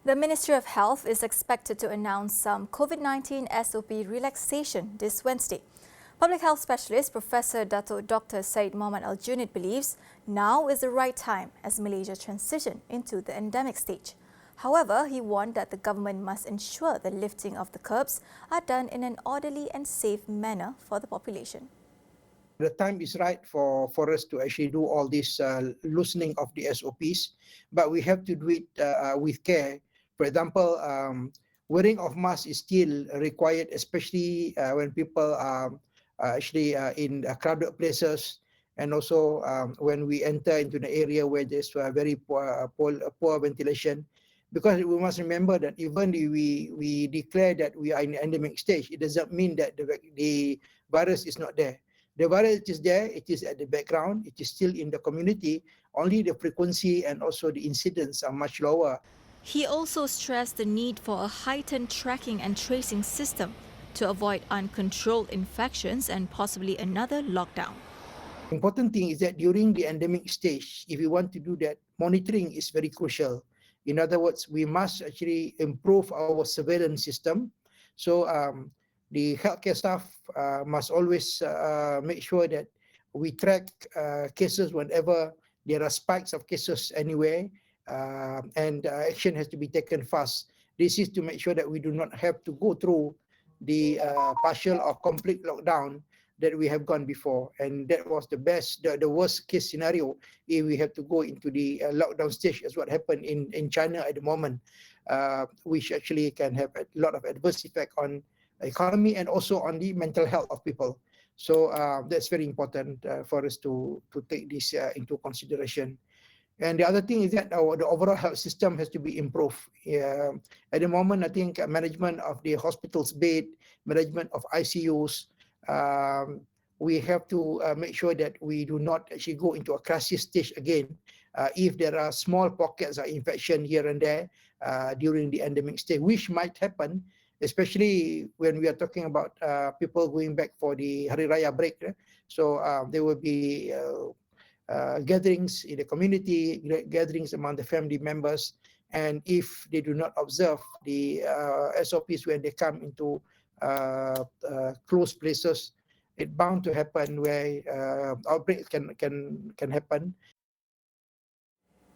The Ministry of Health is expected to announce some COVID-19 SOP relaxation this Wednesday. Public health specialist Professor Datuk Dr. Syed Aljunid believes now is the right time as Malaysia transitions into the endemic stage. However, he warned that the government must ensure the lifting of the curbs are done in an orderly and safe manner for the population. The time is right for us to actually do all this loosening of the SOPs, but we have to do it with care. For example, wearing of mask is still required, especially when people are actually in crowded places, and also when we enter into the area where there's very poor ventilation. Because we must remember that even we declare that we are in the endemic stage, it doesn't mean that the virus is not there. The virus is there, it is at the background, it is still in the community, only the frequency and also the incidence are much lower. He also stressed the need for a heightened tracking and tracing system to avoid uncontrolled infections and possibly another lockdown. Important thing is that during the endemic stage, if we want to do that, monitoring is very crucial. In other words, we must actually improve our surveillance system. So the healthcare staff must always make sure that we track cases whenever there are spikes of cases anywhere, and action has to be taken fast. This is to make sure that we do not have to go through the partial or complete lockdown that we have gone before, and that was the worst case scenario if we have to go into the lockdown stage, as what happened in China at the moment, which actually can have a lot of adverse effect on economy and also on the mental health of people. So that's very important for us to take this into consideration. And the other thing is that the overall health system has to be improved. At the moment, I think management of the hospital's bed, management of ICUs, we have to make sure that we do not actually go into a crisis stage again if there are small pockets of infection here and there during the endemic stage, which might happen, especially when we are talking about people going back for the Hari Raya break. So there will be gatherings in the community, gatherings among the family members, and if they do not observe the SOPs when they come into closed places, it's bound to happen where outbreaks can happen.